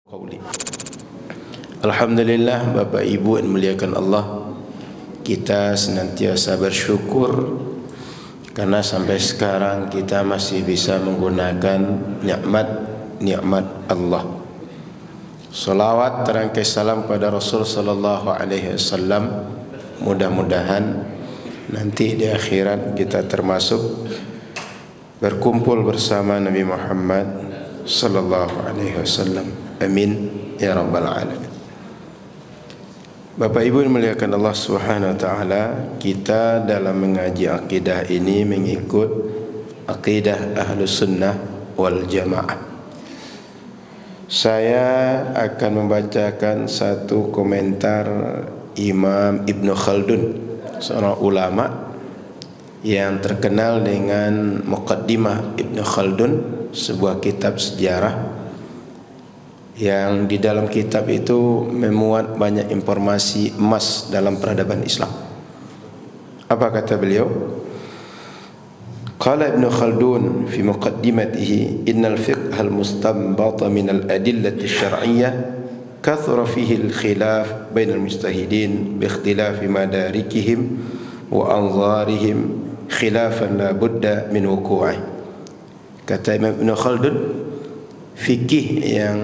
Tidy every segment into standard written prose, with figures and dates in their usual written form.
Qauli. Alhamdulillah, Bapak Ibu yang muliakan Allah, kita senantiasa bersyukur karena sampai sekarang kita masih bisa menggunakan nikmat Allah. Salawat terangkai salam pada Rasul sallallahu alaihi wasallam. Mudah-mudahan nanti di akhirat kita termasuk berkumpul bersama Nabi Muhammad sallallahu alaihi wasallam. Amin ya rabbal alamin. Bapak Ibu yang muliakan Allah Subhanahu wa taala, kita dalam mengaji akidah ini mengikut akidah Ahlus Sunnah wal Jamaah. Saya akan membacakan satu komentar Imam Ibn Khaldun, seorang ulama yang terkenal dengan Muqaddimah Ibn Khaldun, sebuah kitab sejarah yang di dalam kitab itu memuat banyak informasi emas dalam peradaban Islam. Apa kata beliau? Qala Ibn Khaldun fi muqaddimatihi, innal fiqh al-mustanbata min al-adillati asy-syar'iyyah kathura fihi al-khilaf bain al-mujtahidin bi ikhtilafi madarikihim wa anzarihim khilafan la budda min wuqu'i. Kata Imam Ibn Khaldun, fikih yang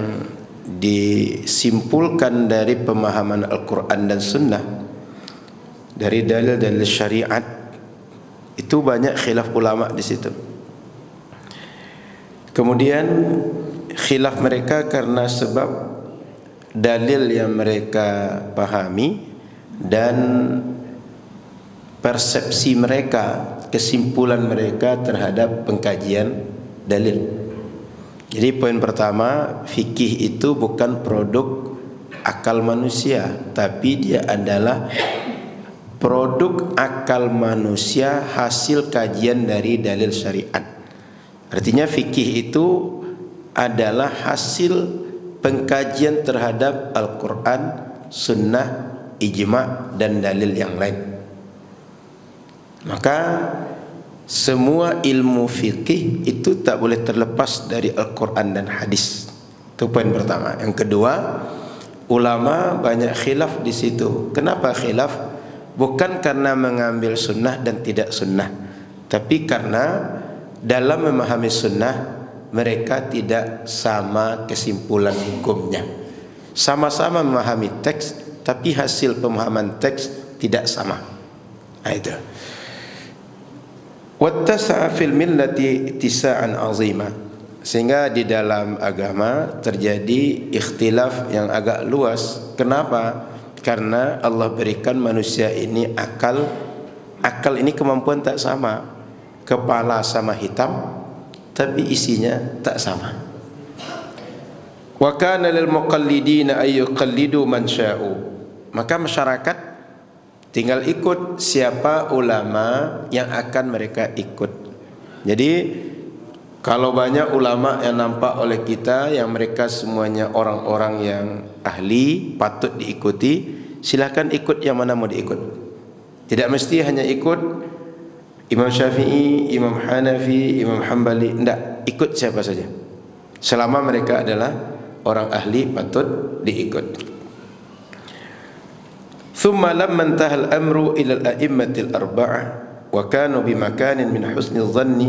disimpulkan dari pemahaman Al-Quran dan Sunnah, dari dalil-dalil syariat, itu banyak khilaf ulama di situ. Kemudian khilaf mereka karena sebab dalil yang mereka pahami dan persepsi mereka, kesimpulan mereka terhadap pengkajian dalil. Jadi poin pertama, fikih itu bukan produk akal manusia, tapi dia adalah produk akal manusia hasil kajian dari dalil syariat. Artinya fikih itu adalah hasil pengkajian terhadap Al-Quran, Sunnah, Ijma' dan dalil yang lain. Maka semua ilmu fikih itu tak boleh terlepas dari Al-Quran dan hadis. Itu poin pertama. Yang kedua, ulama banyak khilaf di situ. Kenapa khilaf? Bukan karena mengambil sunnah dan tidak sunnah, tapi karena dalam memahami sunnah mereka tidak sama kesimpulan hukumnya. Sama-sama memahami teks, tapi hasil pemahaman teks tidak sama. Nah, itu. Wattasa'a fil millati ittisa'an 'azima, sehingga di dalam agama terjadi ikhtilaf yang agak luas. Kenapa? Karena Allah berikan manusia ini akal. Akal ini kemampuan tak sama. Kepala sama hitam, tapi isinya tak sama. Wa kana lil muqallidina ay yuqallidu man sya'u. Maka masyarakat tinggal ikut siapa ulama yang akan mereka ikut. Jadi kalau banyak ulama yang nampak oleh kita yang mereka semuanya orang-orang yang ahli, patut diikuti, silakan ikut yang mana mau diikut. Tidak mesti hanya ikut Imam Syafi'i, Imam Hanafi, Imam Hambali. Tidak, ikut siapa saja. Selama mereka adalah orang ahli, patut diikut. ثم لما انتهى الأمر إلى الأئمة الأربعة وكانوا بمكان من حسن الظن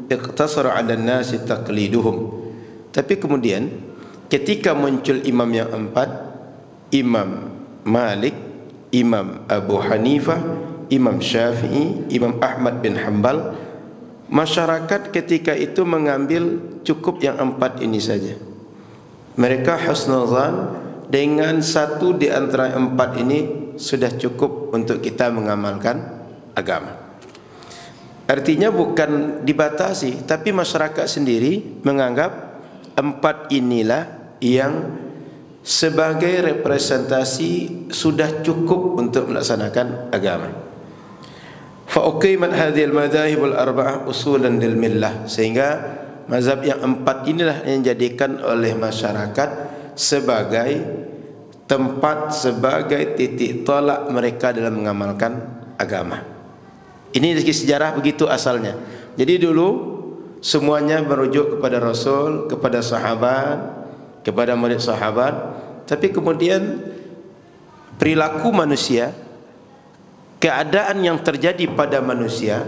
اقتصر على الناس تقليدهم. Tapi kemudian ketika muncul imam yang empat, Imam Malik, Imam Abu Hanifah, Imam Syafi'i, Imam Ahmad bin Hanbal, masyarakat ketika itu mengambil cukup yang empat ini saja. Mereka husnuzan dengan satu di antara empat ini sudah cukup untuk kita mengamalkan agama. Artinya bukan dibatasi, tapi masyarakat sendiri menganggap empat inilah yang sebagai representasi sudah cukup untuk melaksanakan agama. Fa uqimat hadhihi al-madhahib al-arba'ah usulan lil millah, sehingga mazhab yang empat inilah yang dijadikan oleh masyarakat sebagai tempat, sebagai titik tolak mereka dalam mengamalkan agama. Ini dari sejarah begitu asalnya. Jadi dulu semuanya merujuk kepada Rasul, kepada sahabat, kepada murid sahabat, tapi kemudian perilaku manusia, keadaan yang terjadi pada manusia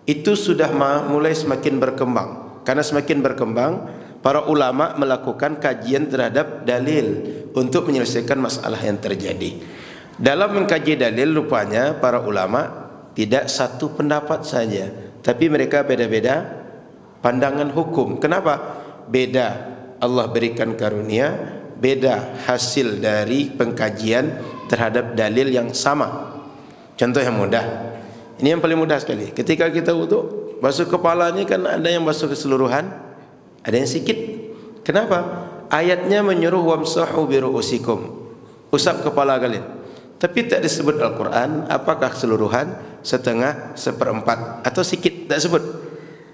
itu sudah mulai semakin berkembang. Karena semakin berkembang, para ulama melakukan kajian terhadap dalil untuk menyelesaikan masalah yang terjadi. Dalam mengkaji dalil, rupanya para ulama tidak satu pendapat saja, tapi mereka beda-beda pandangan hukum. Kenapa? Beda Allah berikan karunia, beda hasil dari pengkajian terhadap dalil yang sama. Contoh yang mudah, ini yang paling mudah sekali. Ketika kita wudu, basuh kepala ini kan ada yang basuh keseluruhan, ada yang sedikit. Kenapa? Ayatnya menyuruh wamsahu bi ru'usikum, usap kepala kalian. Tapi tak disebut Al-Quran apakah keseluruhan, setengah, seperempat atau sedikit, tak sebut.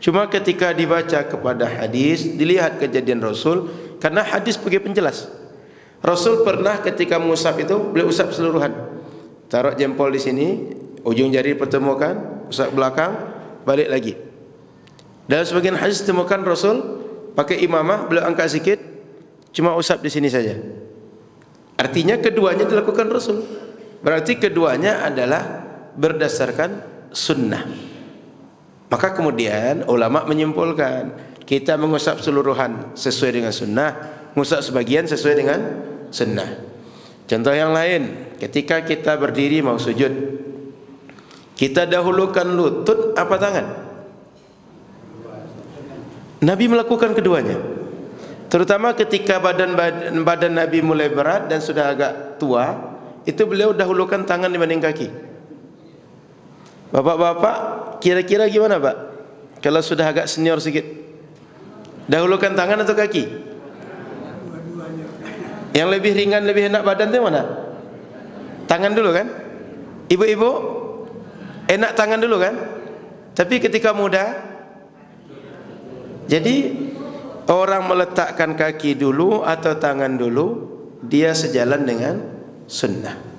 Cuma ketika dibaca kepada hadis, dilihat kejadian Rasul, karena hadis sebagai penjelas. Rasul pernah ketika mengusap itu, beliau usap keseluruhan. Taruh jempol di sini, ujung jari pertemukan, usap belakang, balik lagi. Dalam sebagian hadis ditemukan Rasul pakai imamah, beliau angkat sikit, cuma usap di sini saja. Artinya keduanya dilakukan Rasul. Berarti keduanya adalah berdasarkan sunnah. Maka kemudian ulama menyimpulkan, kita mengusap seluruhan sesuai dengan sunnah, mengusap sebagian sesuai dengan sunnah. Contoh yang lain, ketika kita berdiri mau sujud, kita dahulukan lutut apa tangan? Nabi melakukan keduanya. Terutama ketika badan Nabi mulai berat dan sudah agak tua, itu beliau dahulukan tangan dibanding kaki. Bapak-bapak, kira-kira gimana Pak? Kalau sudah agak senior sedikit, dahulukan tangan atau kaki? Yang lebih ringan, lebih enak badan itu mana? Tangan dulu kan? Ibu-ibu, enak tangan dulu kan? Tapi ketika muda, jadi orang meletakkan kaki dulu atau tangan dulu, dia sejalan dengan sunnah.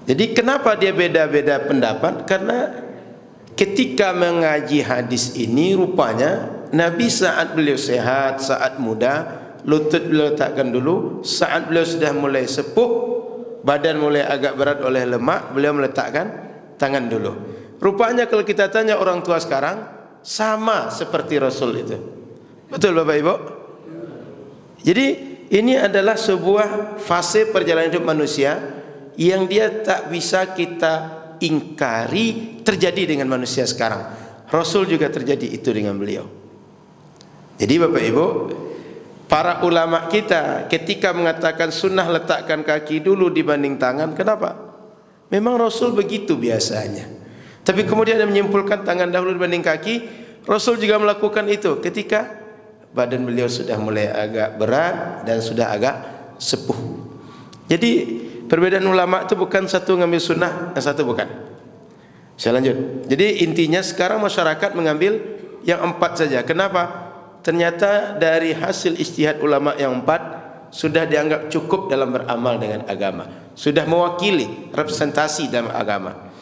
Jadi kenapa dia beda-beda pendapat? Karena ketika mengaji hadis ini, rupanya Nabi saat beliau sehat, saat muda, lutut beliau letakkan dulu. Saat beliau sudah mulai sepuh, badan mulai agak berat oleh lemak, beliau meletakkan tangan dulu. Rupanya kalau kita tanya orang tua sekarang, sama seperti Rasul itu. Betul Bapak Ibu? Jadi ini adalah sebuah fase perjalanan hidup manusia yang dia tak bisa kita ingkari terjadi dengan manusia sekarang. Rasul juga terjadi itu dengan beliau. Jadi Bapak Ibu, para ulama kita ketika mengatakan sunnah letakkan kaki dulu dibanding tangan, kenapa? Memang Rasul begitu biasanya. Tapi kemudian dia menyimpulkan tangan dahulu dibanding kaki. Rasul juga melakukan itu ketika badan beliau sudah mulai agak berat dan sudah agak sepuh. Jadi perbedaan ulama itu bukan satu ngambil sunnah, yang satu bukan. Saya lanjut. Jadi intinya sekarang masyarakat mengambil yang 4 saja. Kenapa? Ternyata dari hasil ijtihad ulama yang 4 sudah dianggap cukup dalam beramal dengan agama, sudah mewakili representasi dalam agama.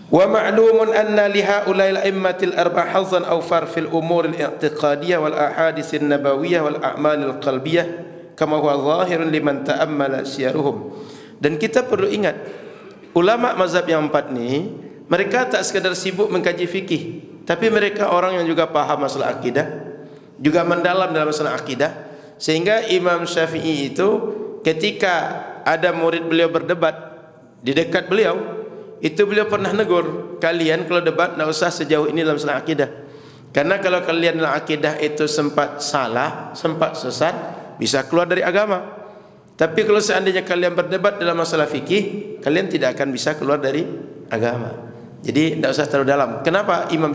Wa ma'lumun anna li haula'il a'immatil arba' hazzan awfar fil umur al-i'tiqadiyah wal ahadits an-nabawiyyah wal a'mal al-qalbiyah kama huwa zahirun liman ta'ammala syiaruhum. Dan kita perlu ingat, ulama mazhab yang 4 ini mereka tak sekadar sibuk mengkaji fikih, tapi mereka orang yang juga paham masalah akidah, juga mendalam dalam masalah akidah. Sehingga Imam Syafi'i itu ketika ada murid beliau berdebat di dekat beliau, itu beliau pernah negur, kalian kalau debat tidak usah sejauh ini dalam masalah akidah. Karena kalau kalian dalam akidah itu sempat salah, sempat sesat, bisa keluar dari agama. Tapi kalau seandainya kalian berdebat dalam masalah fikih, kalian tidak akan bisa keluar dari agama. Jadi tidak usah terlalu dalam. Kenapa Imam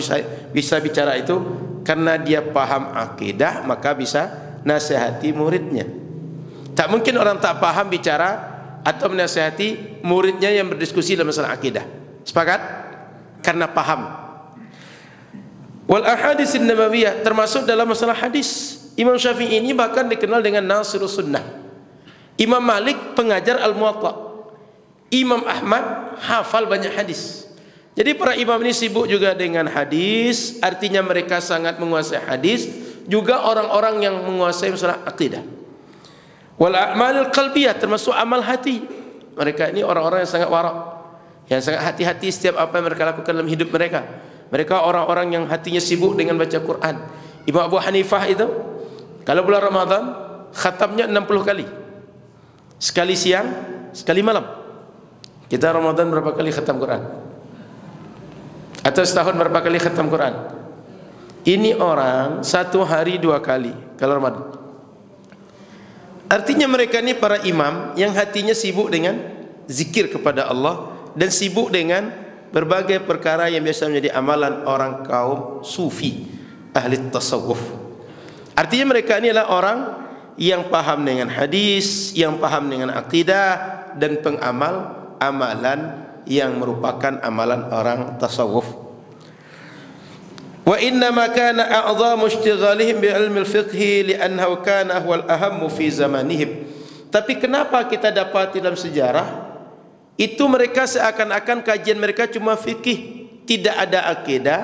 bisa bicara itu? Karena dia paham akidah, maka bisa nasihati muridnya. Tak mungkin orang tak paham bicara atau menasihati muridnya yang berdiskusi dalam masalah akidah. Sepakat? Karena paham. Wal ahadits an-nabawiyah, termasuk dalam masalah hadis. Imam Syafi'i ini bahkan dikenal dengan Nasirus Sunnah. Imam Malik pengajar Al-Muwatta. Imam Ahmad hafal banyak hadis. Jadi para imam ini sibuk juga dengan hadis, artinya mereka sangat menguasai hadis, juga orang-orang yang menguasai masalah akidah. Wal a'malil qalbiyah, termasuk amal hati. Mereka ini orang-orang yang sangat warak, yang sangat hati-hati setiap apa yang mereka lakukan dalam hidup mereka. Mereka orang-orang yang hatinya sibuk dengan baca Quran. Imam Abu Hanifah itu kalau bulan Ramadan khatamnya 60 kali. Sekali siang, sekali malam. Kita Ramadan berapa kali khatam Quran? Atau setahun berapa kali khatam Quran? Ini orang satu hari 2 kali kalau Ramadan. Artinya mereka ini para imam yang hatinya sibuk dengan zikir kepada Allah dan sibuk dengan berbagai perkara yang biasa menjadi amalan orang kaum sufi, ahli tasawuf. Artinya mereka ini adalah orang yang paham dengan hadis, yang paham dengan akidah, dan pengamal amalan yang merupakan amalan orang tasawuf. Wa inna ma kana a'zamu ishtighalihim bi ilmi al-fiqh li'annahu kana huwa al-ahammu fi zamanihim. Tapi kenapa kita dapat dalam sejarah itu mereka seakan-akan kajian mereka cuma fikih, tidak ada akidah,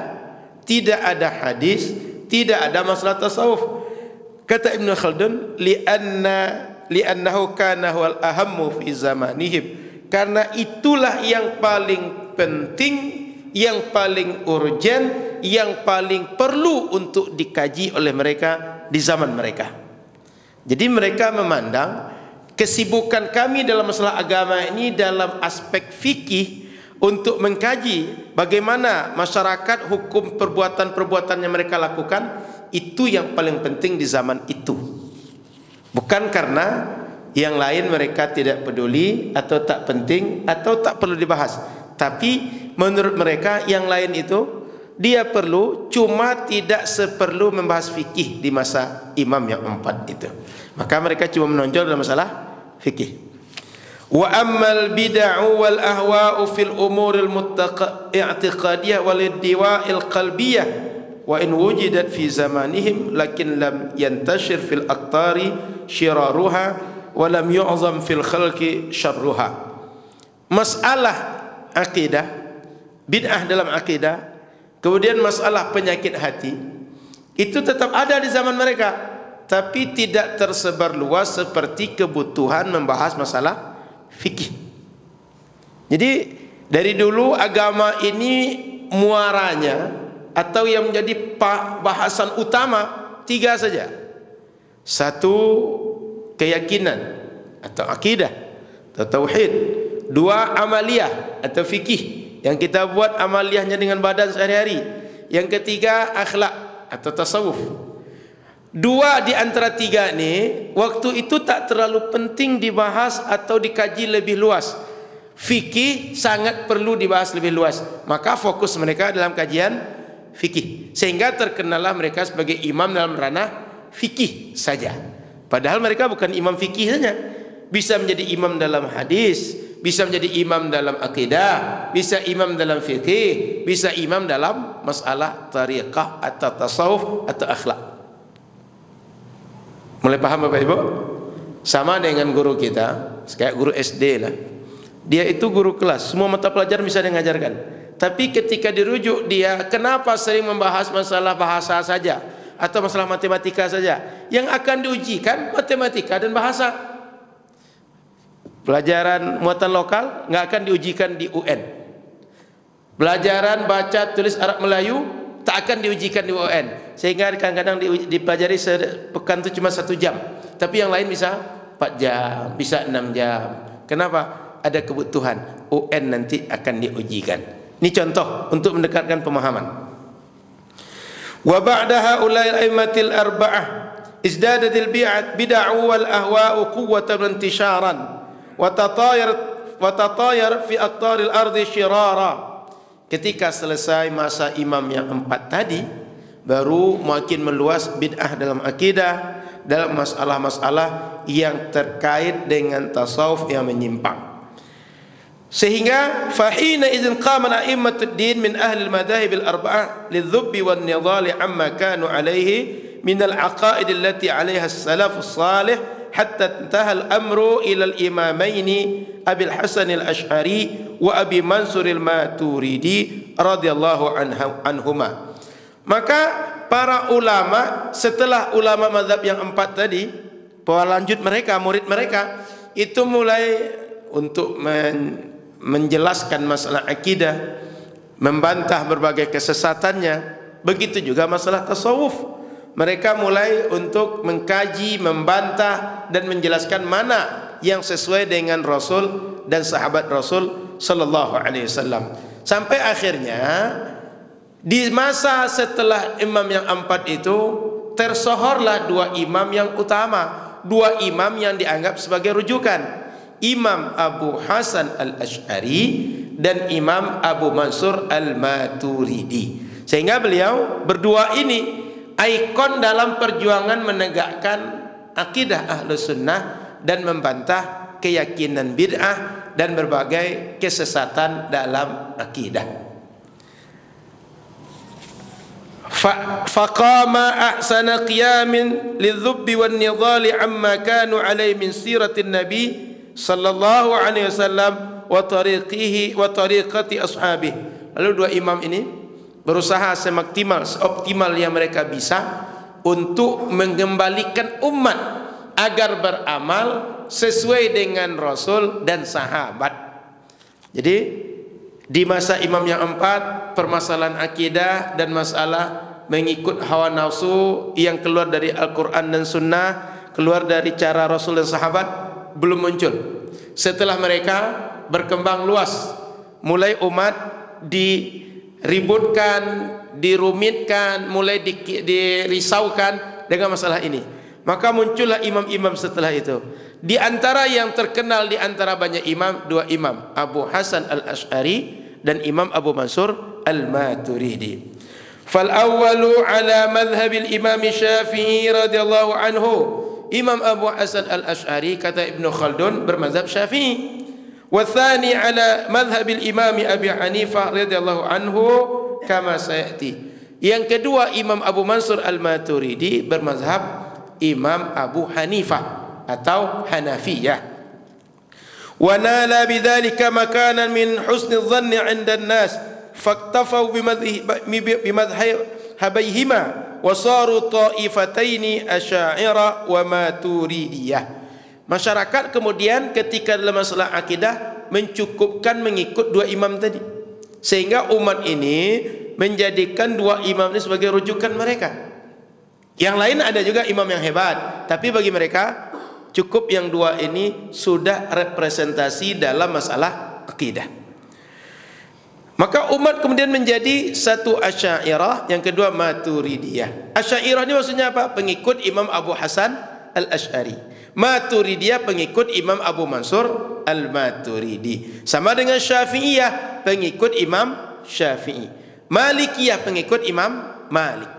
tidak ada hadis, tidak ada masalah tasawuf. Kata Ibn Khaldun, li'annahu kana huwal ahammu fi zamanihim, karena itulah yang paling penting, yang paling urgen, yang paling perlu untuk dikaji oleh mereka di zaman mereka. Jadi mereka memandang kesibukan kami dalam masalah agama ini dalam aspek fikih untuk mengkaji bagaimana masyarakat hukum perbuatan-perbuatan yang mereka lakukan, itu yang paling penting di zaman itu. Bukan karena yang lain mereka tidak peduli atau tak penting atau tak perlu dibahas, tapi menurut mereka yang lain itu dia perlu, cuma tidak seperlu membahas fikih di masa imam yang 4 itu. Maka mereka cuma menonjol dalam masalah fikih. Wa ammal bid'u wal ahwa'u fil umuril i'tiqadiyah wal iddiwa'il qalbiyah wa in wujidat fi zamanihim lakin lam yantashir fil aqtari shiraruha wa lam yu'zam fil khalqi syarruha. Masalah akidah, bid'ah dalam akidah, kemudian masalah penyakit hati, itu tetap ada di zaman mereka, tapi tidak tersebar luas seperti kebutuhan membahas masalah fikih. Jadi dari dulu agama ini muaranya atau yang menjadi bahasan utama 3 saja. 1, keyakinan atau akidah atau tauhid. 2, amaliyah atau fikih, yang kita buat amaliyahnya dengan badan sehari-hari. Yang 3, akhlak atau tasawuf. 2 di antara 3 ini waktu itu tak terlalu penting dibahas atau dikaji lebih luas. Fikih sangat perlu dibahas lebih luas, maka fokus mereka dalam kajian fikih, sehingga terkenalah mereka sebagai imam dalam ranah fikih saja. Padahal mereka bukan imam fikih saja, bisa menjadi imam dalam hadis, bisa menjadi imam dalam akidah, bisa imam dalam fikih, bisa imam dalam masalah tariqah atau tasawuf atau akhlak. Mulai paham Bapak Ibu? Sama dengan guru kita, kayak guru SD lah. Dia itu guru kelas, semua mata pelajaran bisa dia ngajarkan. Tapi ketika dirujuk dia, kenapa sering membahas masalah bahasa saja atau masalah matematika saja? Yang akan diujikan matematika dan bahasa. Pelajaran muatan lokal nggak akan diujikan di UN. Pelajaran baca tulis Arab Melayu tak akan diujikan di UN. Sehingga kadang-kadang dipelajari sepekan itu cuma 1 jam, tapi yang lain bisa 4 jam, bisa 6 jam. Kenapa? Ada kebutuhan, UN nanti akan diujikan. Ini contoh untuk mendekatkan pemahaman. Wa ba'da haula'il a'immatil arba'ah izdadatil bid'ah wal ahwa'u quwwatan wa intisharan wa tatayar fi aqtaril ardi shirara. Ketika selesai masa imam yang 4 tadi, baru makin meluas bid'ah dalam akidah, dalam masalah-masalah yang terkait dengan tasawuf yang menyimpang. Sehingga fahina idzin qama a'immatud din min ahli al-madahib al-arba'ah lidh-dhubb wan-nidhal amma kanu alayhi min al-aqaid allati 'alayha as-salaf as-salih hatta intaha al-amru ila al-imamain Abi al-Hasan al-Ash'ari wa Abi Mansur al-Maturidi radhiyallahu anhuma. Maka para ulama setelah ulama mazhab yang 4 tadi, pelanjut mereka, murid mereka, itu mulai untuk menjelaskan masalah akidah, membantah berbagai kesesatannya. Begitu juga masalah tasawuf. Mereka mulai untuk mengkaji, membantah dan menjelaskan mana yang sesuai dengan Rasul dan sahabat Rasul sallallahu alaihi wasallam. Sampai akhirnya di masa setelah imam yang 4 itu tersohorlah 2 imam yang utama, 2 imam yang dianggap sebagai rujukan. Imam Abu Hasan al-Ash'ari dan Imam Abu Mansur al-Maturidi. Sehingga beliau berdua ini ikon dalam perjuangan menegakkan akidah Ahlus Sunnah dan membantah keyakinan bid'ah dan berbagai kesesatan dalam akidah. Faqama ahsana qiyamin lidhubbi wan nidhali amma kanu alaihi min siratin nabi sallallahu alaihi wasallam wa tariqihi wa tariqati ashabihi. Lalu 2 imam ini berusaha semaksimal, seoptimal yang mereka bisa untuk mengembalikan umat agar beramal sesuai dengan Rasul dan sahabat. Jadi di masa imam yang 4, permasalahan akidah dan masalah mengikut hawa nafsu yang keluar dari Al-Quran dan Sunnah, keluar dari cara Rasul dan sahabat, belum muncul. Setelah mereka berkembang luas, mulai umat diributkan, dirumitkan, mulai dirisaukan dengan masalah ini. Maka muncullah imam-imam setelah itu. Di antara yang terkenal di antara banyak imam, 2 imam, Abu Hasan al-Ash'ari dan Imam Abu Mansur al-Maturidi. Fal awwalu ala madhhabil Imam Syafi'i radhiyallahu anhu. Imam Abu Hasan al-Ash'ari kata Ibnu Khaldun bermazhab Syafi'i. Wa tsani ala madhhabil Imam Abi Hanifah radhiyallahu anhu kama sayati. Yang kedua Imam Abu Mansur al-Maturidi bermazhab Imam Abu Hanifah atau Hanafiyah. Wa nala bidzalika makanan min husni dhanni 'inda an-nas faktafau bimadhhabihima wa saru ta'ifataini asy'ariyah wa maturidiyah. Masyarakat kemudian ketika dalam masalah akidah mencukupkan mengikut 2 imam tadi, sehingga umat ini menjadikan 2 imam ini sebagai rujukan mereka. Yang lain ada juga imam yang hebat, tapi bagi mereka cukup yang 2 ini sudah representasi dalam masalah akidah. Maka umat kemudian menjadi satu Asy'ariyah, yang kedua Maturidiyah. Asy'ariyah ini maksudnya apa? Pengikut Imam Abu Hasan al-Ash'ari. Maturidiyah pengikut Imam Abu Mansur al-Maturidi. Sama dengan Syafi'iyah, pengikut Imam Syafi'i. Malikiyah pengikut Imam Malik.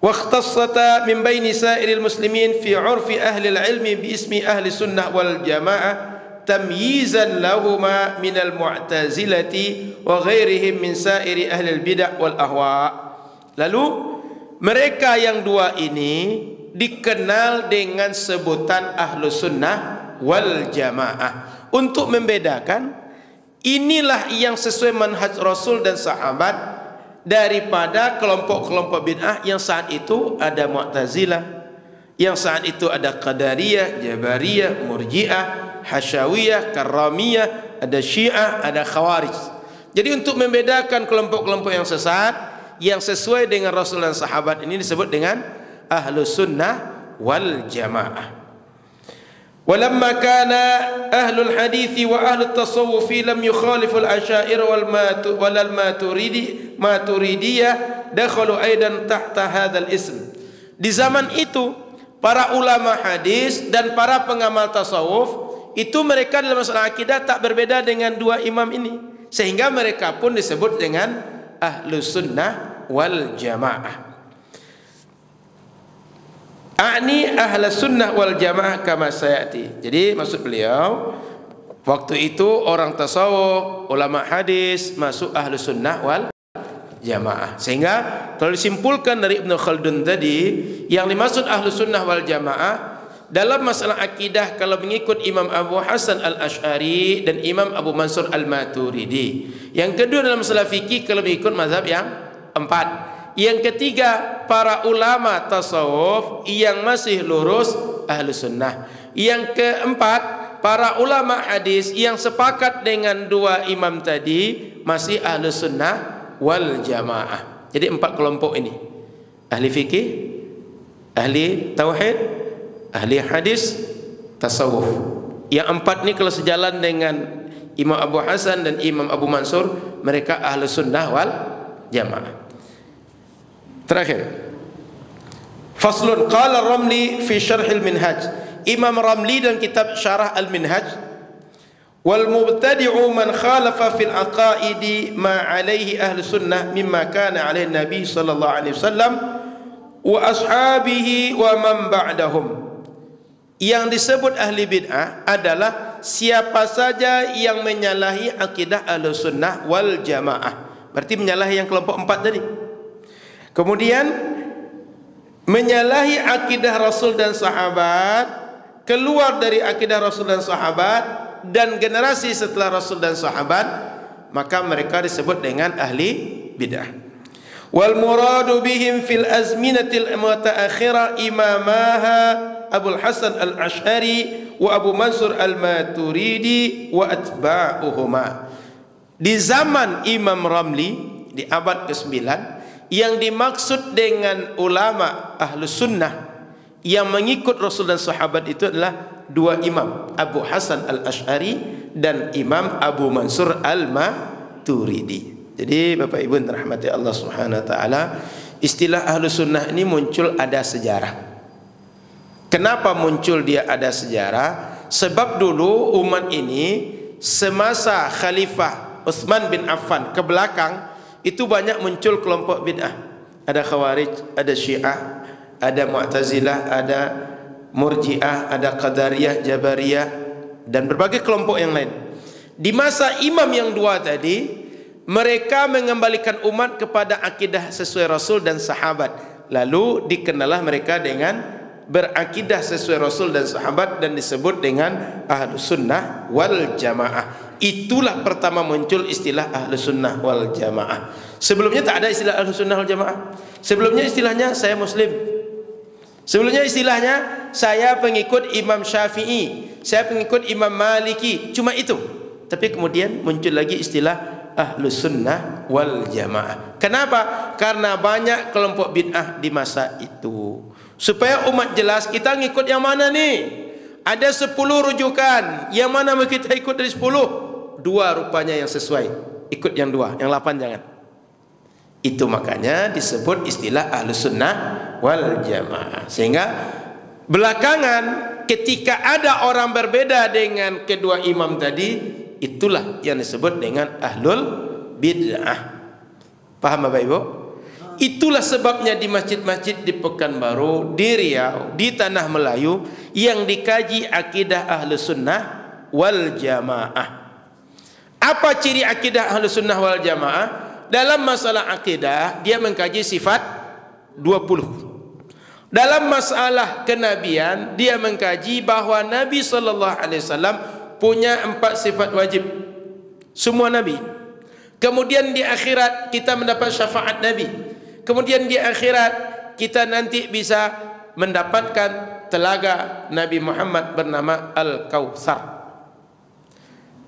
واختصت من بين سائر المسلمين في عرف أهل العلم باسم أهل السنة والجماعة تمييزا لهما من المعتزلة وغيرهم من سائر أهل البدع والأهواء. Lalu mereka yang 2 ini dikenal dengan sebutan Ahlus Sunnah wal Jamaah untuk membedakan inilah yang sesuai manhaj Rasul dan sahabat daripada kelompok-kelompok bid'ah yang saat itu ada Mu'tazilah, yang saat itu ada Qadariyah, Jabariyah, Murji'ah, Hasyawiyah, Karramiyah, ada Syiah, ada Khawarij. Jadi untuk membedakan kelompok-kelompok yang sesat yang sesuai dengan Rasul dan sahabat ini disebut dengan Ahlus Sunnah wal Jamaah. Walamma kana ahlul hadithi wa ahlul tasawufi lam yukhalifu al-asyair wal maturidiyah dakhalu aidan tahta hadzal ism. Di zaman itu para ulama hadis dan para pengamal tasawuf itu mereka dalam masalah akidah tak berbeda dengan 2 imam ini, sehingga mereka pun disebut dengan Ahlus Sunnah wal Jamaah. Ani Ahlus Sunnah wal Jamaah kama sayati. Jadi maksud beliau waktu itu orang tasawuf, ulama hadis masuk Ahlus Sunnah wal Jamaah. Sehingga kalau disimpulkan dari Ibnu Khaldun tadi, yang dimaksud Ahlus Sunnah wal Jamaah dalam masalah akidah kalau mengikut Imam Abu Hasan al-Ash'ari dan Imam Abu Mansur al-Maturidi. Yang kedua dalam masalah fikih kalau mengikut mazhab yang 4, Yang ketiga, para ulama tasawuf yang masih lurus ahlu sunnah. Yang keempat, para ulama hadis yang sepakat dengan dua imam tadi masih ahlu sunnah wal jamaah. Jadi 4 kelompok ini: ahli fikih, ahli tauhid, ahli hadis, tasawuf. Yang 4 ini kalau sejalan dengan Imam Abu Hasan dan Imam Abu Mansur, mereka ahlu sunnah wal jamaah. Terakhir, faslun qala Ramli fi syarh al-minhaj. Imam Ramli dan kitab syarah al-minhaj, wal mubtadi'u man khalafa fil aqaidi ma alaihi ahli sunnah mimma kana alaihi nabi sallallahu alaihi wasallam wa ashabihi wa man ba'dahum. Yang disebut ahli bid'ah adalah siapa saja yang menyalahi akidah ahli sunnah wal jamaah. Berarti menyalahi yang kelompok 4 tadi. Kemudian menyalahi akidah Rasul dan sahabat, keluar dari akidah Rasul dan sahabat dan generasi setelah Rasul dan sahabat, maka mereka disebut dengan ahli bid'ah. Wal muradu bihim fil azminatil mutaakhirah imamaha Abul Hasan al-Ash'ari wa Abu Mansur al-Maturidi wa atba'uhuma. Di zaman Imam Ramli di abad ke-9, yang dimaksud dengan ulama ahlu sunnah yang mengikut Rasul dan sahabat itu adalah 2 imam, Abu Hasan al-Ash'ari dan Imam Abu Mansur al-Maturidi. Jadi Bapak Ibu yang dirahmati Allah Subhanahu wa taala, istilah ahlu sunnah ini muncul ada sejarah. Kenapa muncul dia ada sejarah? Sebab dulu umat ini semasa Khalifah Utsman bin Affan ke belakang itu banyak muncul kelompok bid'ah. Ada Khawarij, ada Syiah, ada Mu'tazilah, ada Murji'ah, ada Qadariyah, Jabariyah, dan berbagai kelompok yang lain. Di masa imam yang 2 tadi, mereka mengembalikan umat kepada akidah sesuai Rasul dan sahabat. Lalu dikenallah mereka dengan berakidah sesuai Rasul dan sahabat dan disebut dengan ahlu sunnah wal jamaah. Itulah pertama muncul istilah ahlu sunnah wal jamaah. Sebelumnya tak ada istilah ahlu sunnah wal jamaah. Sebelumnya istilahnya saya muslim. Sebelumnya istilahnya saya pengikut Imam Syafi'i, saya pengikut Imam Maliki. Cuma itu. Tapi kemudian muncul lagi istilah ahlu sunnah wal jamaah. Kenapa? Karena banyak kelompok bid'ah di masa itu. Supaya umat jelas kita ngikut yang mana nih? Ada 10 rujukan, yang mana mau kita ikut dari 10? 2 rupanya yang sesuai, ikut yang 2, yang 8 jangan. Itu makanya disebut istilah ahlu sunnah wal jamaah. Sehingga belakangan ketika ada orang berbeda dengan kedua imam tadi, itulah yang disebut dengan ahlul bid'ah. Paham Bapak Ibu? Itulah sebabnya di masjid-masjid di Pekanbaru, di Riau, di Tanah Melayu yang dikaji akidah ahlu sunnah wal jamaah. Apa ciri akidah ahlu sunnah wal jamaah? Dalam masalah akidah dia mengkaji sifat 20. Dalam masalah kenabian dia mengkaji bahwa Nabi SAW punya 4 sifat wajib, semua Nabi. Kemudian di akhirat kita mendapat syafaat Nabi. Kemudian di akhirat kita nanti bisa mendapatkan telaga Nabi Muhammad bernama Al-Kautsar.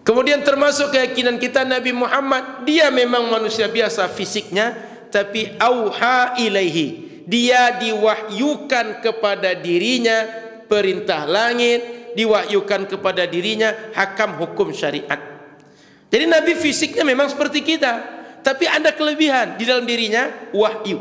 Kemudian termasuk keyakinan kita Nabi Muhammad, dia memang manusia biasa fisiknya, tapi auha ilaihi, dia diwahyukan kepada dirinya perintah langit, diwahyukan kepada dirinya hakam hukum syariat. Jadi Nabi fisiknya memang seperti kita, tapi ada kelebihan di dalam dirinya wahyu.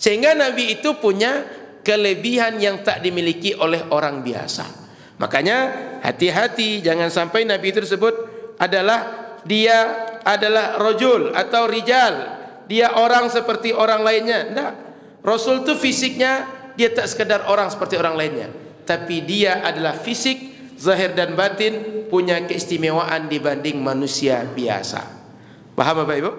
Sehingga Nabi itu punya kelebihan yang tak dimiliki oleh orang biasa. Makanya hati-hati jangan sampai Nabi itu tersebut adalah dia adalah rajul atau rijal, dia orang seperti orang lainnya. Tidak. Rasul itu fisiknya dia tak sekadar orang seperti orang lainnya, tapi dia adalah fisik, zahir dan batin punya keistimewaan dibanding manusia biasa. Paham Bapak Ibu?